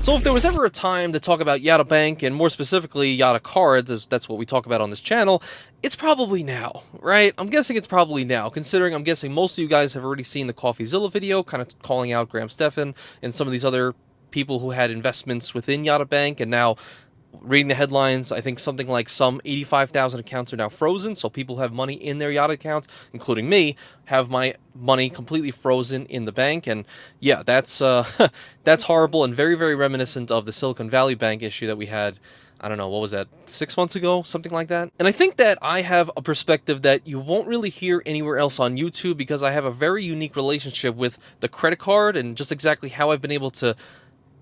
So if there was ever a time to talk about Yotta Bank, and more specifically Yotta Cards, as that's what we talk about on this channel, it's probably now, right? I'm guessing it's probably now, considering I'm guessing most of you guys have already seen the CoffeeZilla video, kind of calling out Graham Stephan and some of these other people who had investments within Yotta Bank, and now reading the headlines, I think something like some 85,000 accounts are now frozen, so people have money in their Yotta accounts, including me, have my money completely frozen in the bank, and yeah, that's that's horrible and very, very reminiscent of the Silicon Valley Bank issue that we had. I don't know, what was that, 6 months ago? Something like that? And I think that I have a perspective that you won't really hear anywhere else on YouTube because I have a very unique relationship with the credit card and just exactly how I've been able to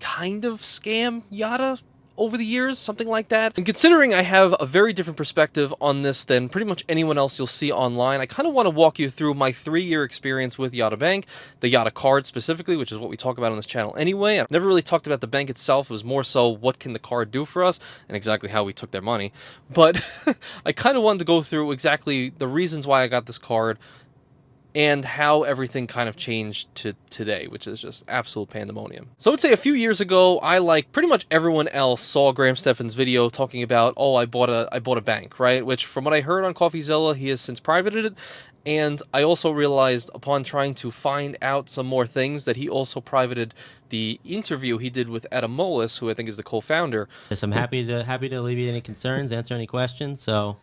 kind of scam Yotta over the years, something like that. And considering I have a very different perspective on this than pretty much anyone else you'll see online, I kind of want to walk you through my 3-year experience with Yotta Bank, the Yotta card specifically, which is what we talk about on this channel anyway. I've never really talked about the bank itself. It was more so what can the card do for us and exactly how we took their money. But I kind of wanted to go through exactly the reasons why I got this card, and how everything kind of changed to today, which is just absolute pandemonium. So I would say a few years ago, I, like pretty much everyone else, saw Graham Stephan's video talking about, oh, I bought a bank, right? Which, from what I heard on CoffeeZilla, he has since privated it. And I also realized upon trying to find out some more things that he also privated the interview he did with Adam Molis, who I think is the co-founder. Yes, I'm happy to alleviate any concerns, answer any questions. So,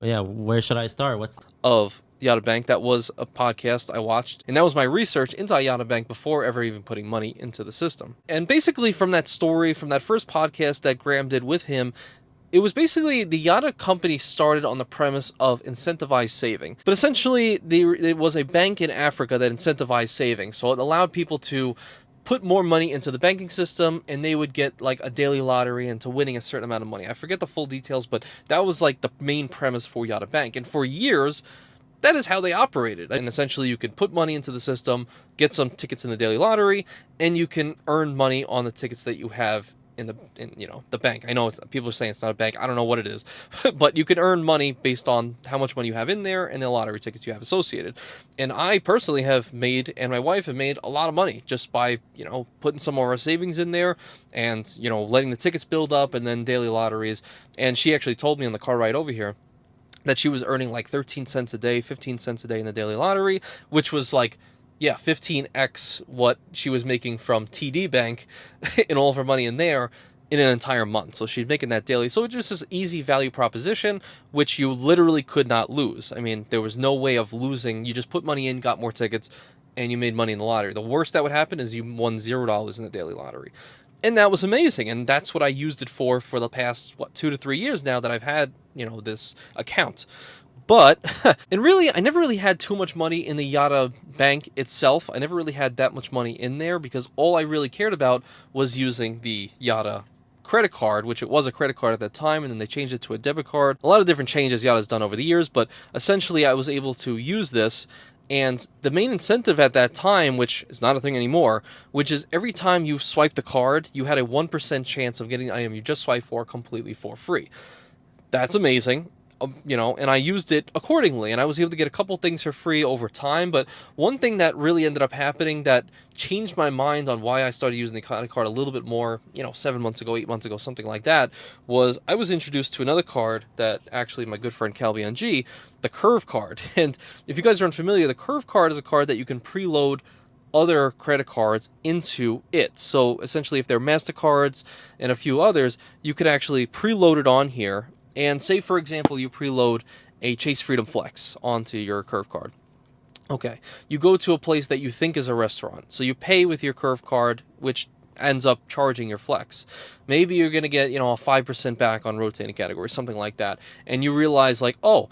yeah, where should I start? Of Yotta Bank. That was a podcast I watched, and that was my research into Yotta Bank before ever even putting money into the system. And basically from that story, from that first podcast that Graham did with him, it was basically the Yotta company started on the premise of incentivized saving. But essentially, it was a bank in Africa that incentivized saving. So it allowed people to put more money into the banking system, and they would get like a daily lottery into winning a certain amount of money. I forget the full details, but that was like the main premise for Yotta Bank. And for years, that is how they operated. And essentially, you could put money into the system, get some tickets in the daily lottery, and you can earn money on the tickets that you have in the bank. I know people are saying it's not a bank. I don't know what it is, but you can earn money based on how much money you have in there and the lottery tickets you have associated. And I personally have made, and my wife have made, a lot of money just by, putting some of our savings in there and, letting the tickets build up and then daily lotteries. And she actually told me on the car ride over here that she was earning like 13 cents a day, 15 cents a day in the daily lottery, which was like, yeah, 15x what she was making from TD Bank and all of her money in there in an entire month. So she's making that daily. So it's just this easy value proposition, which you literally could not lose. I mean, there was no way of losing. You just put money in, got more tickets, and you made money in the lottery. The worst that would happen is you won $0 in the daily lottery. And that was amazing. And that's what I used it for the past, 2 to 3 years now that I've had, this account. But, and really, I never really had too much money in the Yotta Bank itself. I never really had that much money in there because all I really cared about was using the Yotta credit card, which it was a credit card at that time, and then they changed it to a debit card. A lot of different changes Yotta's done over the years, but essentially I was able to use this. And the main incentive at that time, which is not a thing anymore, which is every time you swipe the card, you had a 1% chance of getting the item you just swiped for completely for free. That's amazing. And I used it accordingly, and I was able to get a couple things for free over time. But one thing that really ended up happening that changed my mind on why I started using the credit card a little bit more, 7 months ago, 8 months ago, something like that, was I was introduced to another card that actually my good friend Calbion G, the Curve card. And if you guys are unfamiliar, the Curve card is a card that you can preload other credit cards into it. So essentially, if they're MasterCards and a few others, you could actually preload it on here. And say, for example, you preload a Chase Freedom Flex onto your Curve card. Okay, you go to a place that you think is a restaurant. So you pay with your Curve card, which ends up charging your Flex. Maybe you're going to get, a 5% back on rotating categories, something like that. And you realize, like, oh,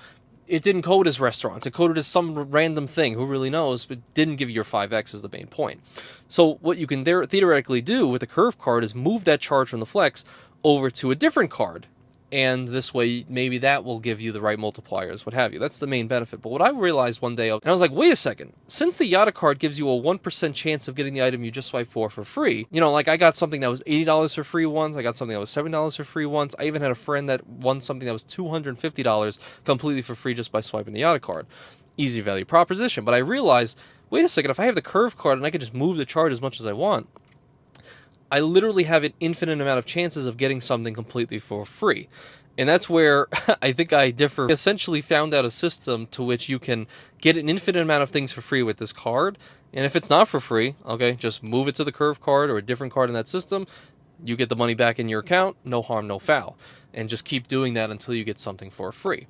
it didn't code as restaurants. It coded as some random thing. Who really knows? But didn't give you your 5x is the main point. So what you can theoretically do with the Curve card is move that charge from the Flex over to a different card. And this way, maybe that will give you the right multipliers, what have you. That's the main benefit. But what I realized one day, and I was like, wait a second. Since the Yotta card gives you a 1% chance of getting the item you just swiped for free, like I got something that was $80 for free once. I got something that was $7 for free once. I even had a friend that won something that was $250 completely for free just by swiping the Yotta card. Easy value proposition. But I realized, wait a second, if I have the Curve card and I can just move the charge as much as I want, I literally have an infinite amount of chances of getting something completely for free. And that's where I think I differ. I essentially found out a system to which you can get an infinite amount of things for free with this card. And if it's not for free, okay, just move it to the curve card or a different card in that system. You get the money back in your account, no harm, no foul. And just keep doing that until you get something for free.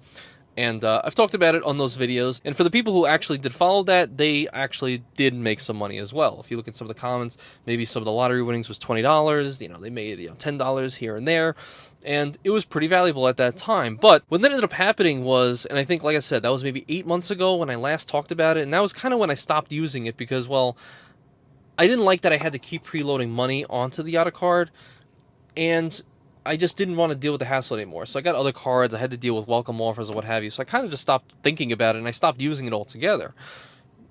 And I've talked about it on those videos. And for the people who actually did follow that, they actually did make some money as well. If you look at some of the comments, maybe some of the lottery winnings was $20. You know, they made $10 here and there. And it was pretty valuable at that time. But what ended up happening was, and I think, like I said, that was maybe 8 months ago when I last talked about it. And that was kind of when I stopped using it because, well, I didn't like that I had to keep preloading money onto the Yotta card. And I just didn't want to deal with the hassle anymore. So I got other cards. I had to deal with welcome offers or what have you. So I kind of just stopped thinking about it and I stopped using it altogether.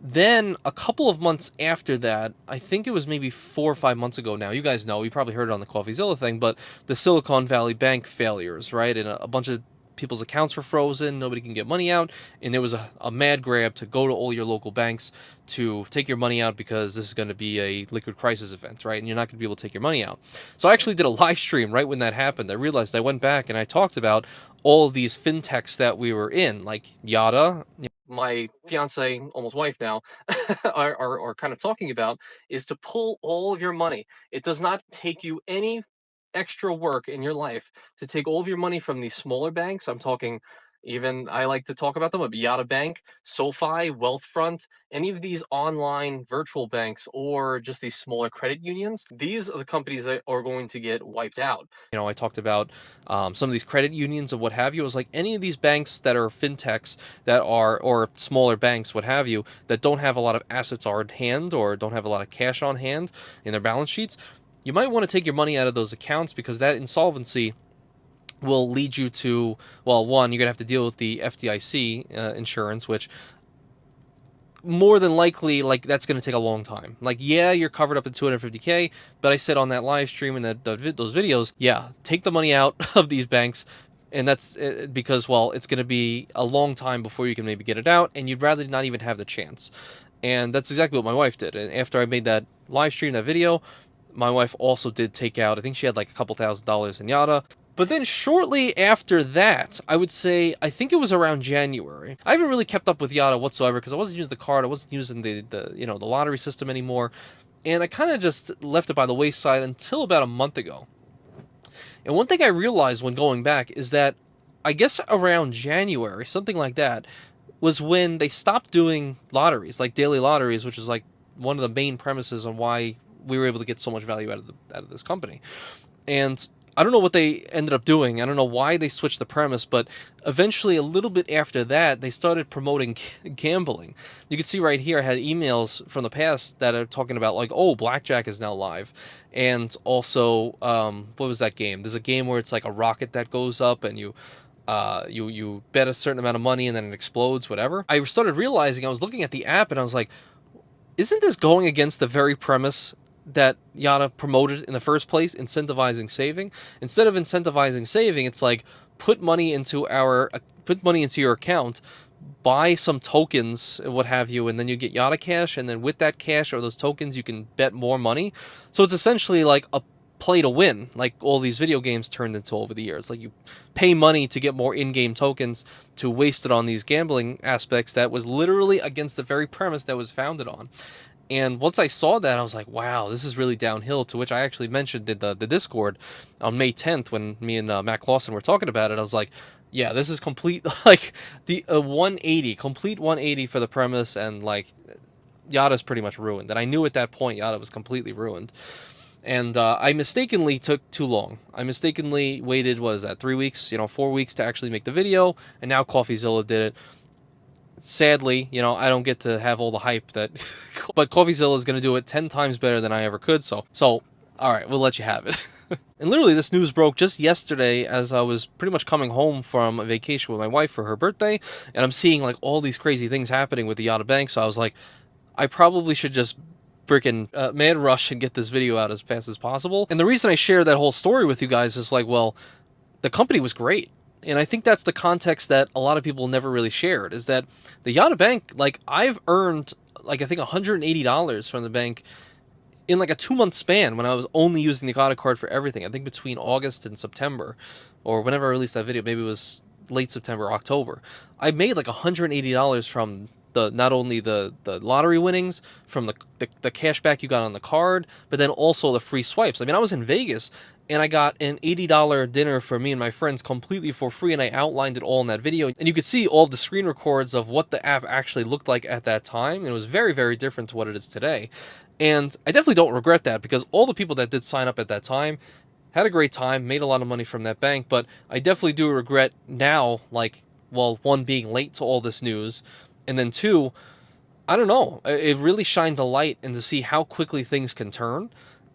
Then a couple of months after that, I think it was maybe 4 or 5 months ago now. You guys know, you probably heard it on the CoffeeZilla thing, but the Silicon Valley Bank failures, right? And a bunch of people's accounts were frozen. Nobody can get money out. And there was a mad grab to go to all your local banks to take your money out because this is going to be a liquid crisis event, right? And you're not going to be able to take your money out. So I actually did a live stream right when that happened. I realized I went back and I talked about all of these fintechs that we were in, like Yotta. My fiance, almost wife now, are kind of talking about is to pull all of your money. It does not take you any extra work in your life to take all of your money from these smaller banks. I'm talking, even I like to talk about them, Yotta Bank, SoFi, Wealthfront, any of these online virtual banks or just these smaller credit unions. These are the companies that are going to get wiped out. You know, I talked about some of these credit unions and what have you. It was like any of these banks that are fintechs that are, or smaller banks, what have you, that don't have a lot of assets on hand or don't have a lot of cash on hand in their balance sheets. You might want to take your money out of those accounts because that insolvency will lead you to, well, one, you're going to have to deal with the FDIC insurance, which more than likely, like, that's going to take a long time. Like, yeah, you're covered up to 250K, but I said on that live stream and those videos, yeah, take the money out of these banks. And that's because, well, it's going to be a long time before you can maybe get it out, and you'd rather not even have the chance. And that's exactly what my wife did. And after I made that live stream, that video, my wife also did take out, I think she had like a couple $1,000s in Yotta. But then shortly after that, I would say, I think it was around January. I haven't really kept up with Yotta whatsoever because I wasn't using the card, I wasn't using the lottery system anymore. And I kind of just left it by the wayside until about a month ago. And one thing I realized when going back is that I guess around January, something like that, was when they stopped doing lotteries, like daily lotteries, which is like one of the main premises on why we were able to get so much value out of this company. And I don't know what they ended up doing. I don't know why they switched the premise, but eventually, a little bit after that, they started promoting gambling. You can see right here, I had emails from the past that are talking about, like, oh, blackjack is now live. And also, what was that game? There's a game where it's like a rocket that goes up and you bet a certain amount of money and then it explodes, whatever. I started realizing, I was looking at the app and I was like, isn't this going against the very premise that Yotta promoted in the first place, incentivizing saving? Instead of incentivizing saving, it's like put money into your account, buy some tokens and what have you, and then you get Yotta cash, and then with that cash or those tokens you can bet more money. So it's essentially like a play to win, like all these video games turned into over the years. Like, you pay money to get more in-game tokens to waste it on these gambling aspects that was literally against the very premise that was founded on. And once I saw that, I was like, wow, this is really downhill, to which I actually mentioned in the Discord on May 10th when me and Matt Clausen were talking about it. I was like, yeah, this is complete, like, the 180, complete 180 for the premise, and, like, Yotta's pretty much ruined. And I knew at that point Yotta was completely ruined. And I mistakenly took too long. I mistakenly waited, what is that, 3 weeks, 4 weeks to actually make the video, and now CoffeeZilla did it. Sadly, I don't get to have all the hype that, but CoffeeZilla is going to do it 10 times better than I ever could, so, all right, we'll let you have it. And literally, this news broke just yesterday as I was pretty much coming home from a vacation with my wife for her birthday, and I'm seeing, like, all these crazy things happening with the Yotta Bank, so I was like, I probably should just freaking mad rush and get this video out as fast as possible. And the reason I share that whole story with you guys is, like, well, the company was great. And I think that's the context that a lot of people never really shared, is that the Yotta Bank, like, I've earned, like, I think $180 from the bank in like a 2 month span when I was only using the Yotta card for everything. I think between August and September, or whenever I released that video, maybe it was late September, October. I made like $180 from the not only the lottery winnings, from the cash back you got on the card, but then also the free swipes. I mean, I was in Vegas and I got an $80 dinner for me and my friends completely for free, and I outlined it all in that video. And you could see all the screen records of what the app actually looked like at that time, and it was very, very different to what it is today. And I definitely don't regret that, because all the people that did sign up at that time had a great time, made a lot of money from that bank. But I definitely do regret now, like, well, one, being late to all this news, and then two, I don't know, it really shines a light into see how quickly things can turn,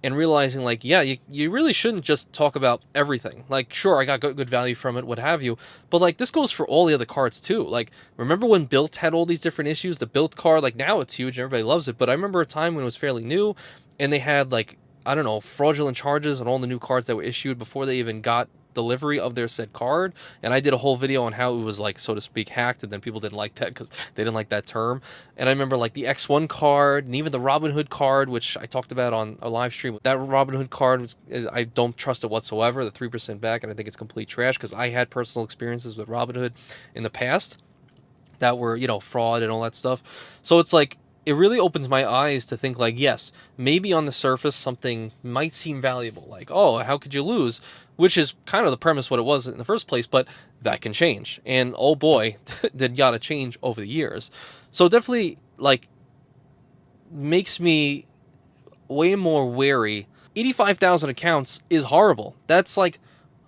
and realizing, like, yeah, you really shouldn't just talk about everything. Like, sure, I got good value from it, what have you, but like, this goes for all the other cards too. Like, remember when Built had all these different issues? The Built card, like, now it's huge, everybody loves it, but I remember a time when it was fairly new, and they had, like, I don't know, fraudulent charges on all the new cards that were issued before they even got delivery of their said card. And I did a whole video on how it was, like, so to speak, hacked, and then people didn't like that because they didn't like that term. And I remember, like, the X1 card and even the Robinhood card, which I talked about on a live stream. That Robinhood card was, I don't trust it whatsoever, the 3% back, and I think it's complete trash, because I had personal experiences with Robinhood in the past that were, fraud and all that stuff. So it's like, it really opens my eyes to think, like, yes, maybe on the surface something might seem valuable, like, oh, how could you lose? Which is kind of the premise what it was in the first place, but that can change. And oh boy, did Yotta change over the years. So definitely, like, makes me way more wary. 85,000 accounts is horrible. That's, like,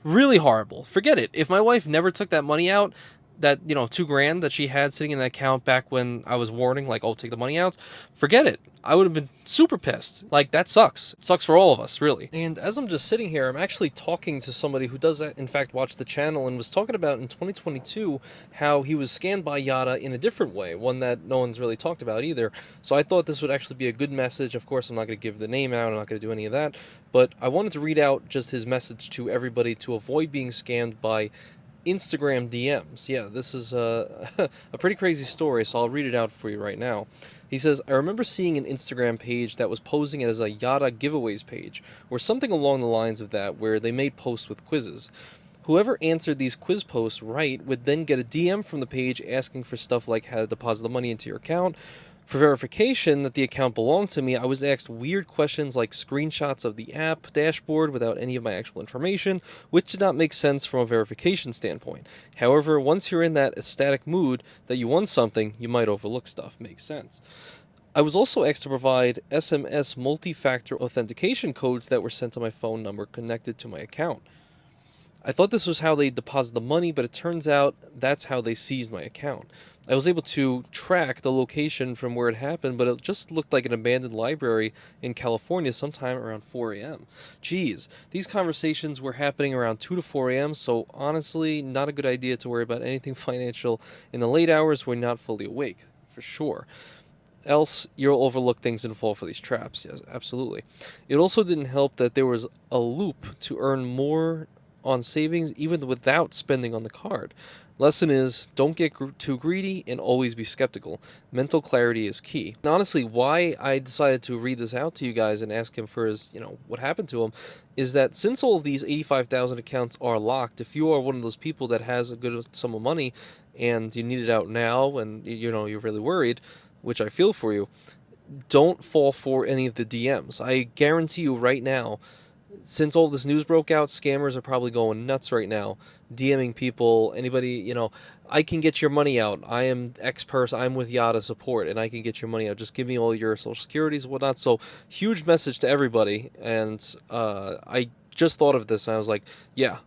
really horrible. Forget it. If my wife never took that money out, that, $2,000 that she had sitting in that account back when I was warning, like, oh, take the money out, forget it. I would have been super pissed. Like, that sucks. It sucks for all of us, really. And as I'm just sitting here, I'm actually talking to somebody who does, in fact, watch the channel, and was talking about in 2022 how he was scammed by Yotta in a different way, one that no one's really talked about either. So I thought this would actually be a good message. Of course, I'm not going to give the name out, I'm not going to do any of that, but I wanted to read out just his message to everybody to avoid being scammed by Instagram DMs. Yeah, this is a pretty crazy story, so I'll read it out for you right now. He says, I remember seeing an Instagram page that was posing as a Yotta giveaways page, or something along the lines of that, where they made posts with quizzes. Whoever answered these quiz posts right would then get a DM from the page asking for stuff like how to deposit the money into your account. For verification that the account belonged to me, I was asked weird questions like screenshots of the app dashboard without any of my actual information, which did not make sense from a verification standpoint. However, once you're in that ecstatic mood that you won something, you might overlook stuff. Makes sense. I was also asked to provide SMS multi-factor authentication codes that were sent to my phone number connected to my account. I thought this was how they deposit the money, but it turns out that's how they seized my account. I was able to track the location from where it happened, but it just looked like an abandoned library in California sometime around 4 a.m. Geez, these conversations were happening around 2 to 4 a.m., so honestly, not a good idea to worry about anything financial in the late hours when you're not fully awake, for sure. Else, you'll overlook things and fall for these traps. Yes, absolutely. It also didn't help that there was a loop to earn more on savings even without spending on the card. Lesson is, don't get too greedy and always be skeptical. Mental clarity is key. And honestly, why I decided to read this out to you guys and ask him for his, what happened to him, is that since all of these 85,000 accounts are locked, if you are one of those people that has a good sum of money and you need it out now and, you're really worried, which I feel for you, don't fall for any of the DMs. I guarantee you right now, since all this news broke out, scammers are probably going nuts right now, DMing people, anybody, I can get your money out. I am X person, I'm with Yotta support, and I can get your money out. Just give me all your social securities and whatnot. So, huge message to everybody, and I just thought of this, and I was like, yeah,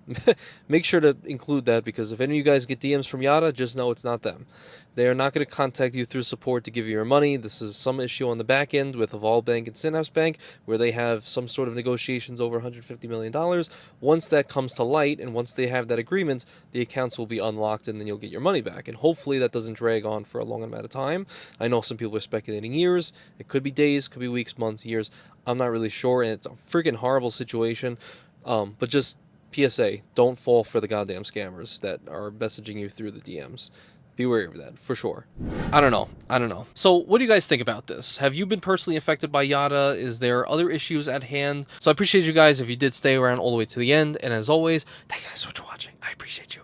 make sure to include that, because if any of you guys get DMs from Yotta, just know it's not them. They are not going to contact you through support to give you your money. This is some issue on the back end with Evolve Bank and Synapse Bank, where they have some sort of negotiations over $150 million. Once that comes to light, and once they have that agreement, the accounts will be unlocked, and then you'll get your money back. And hopefully that doesn't drag on for a long amount of time. I know some people are speculating years. It could be days, could be weeks, months, years. I'm not really sure, and it's a freaking horrible situation. But just PSA, don't fall for the goddamn scammers that are messaging you through the DMs. Be wary of that, for sure. I don't know. So what do you guys think about this? Have you been personally affected by Yotta? Is there other issues at hand? So I appreciate you guys if you did stay around all the way to the end. And as always, thank you guys so much for watching. I appreciate you.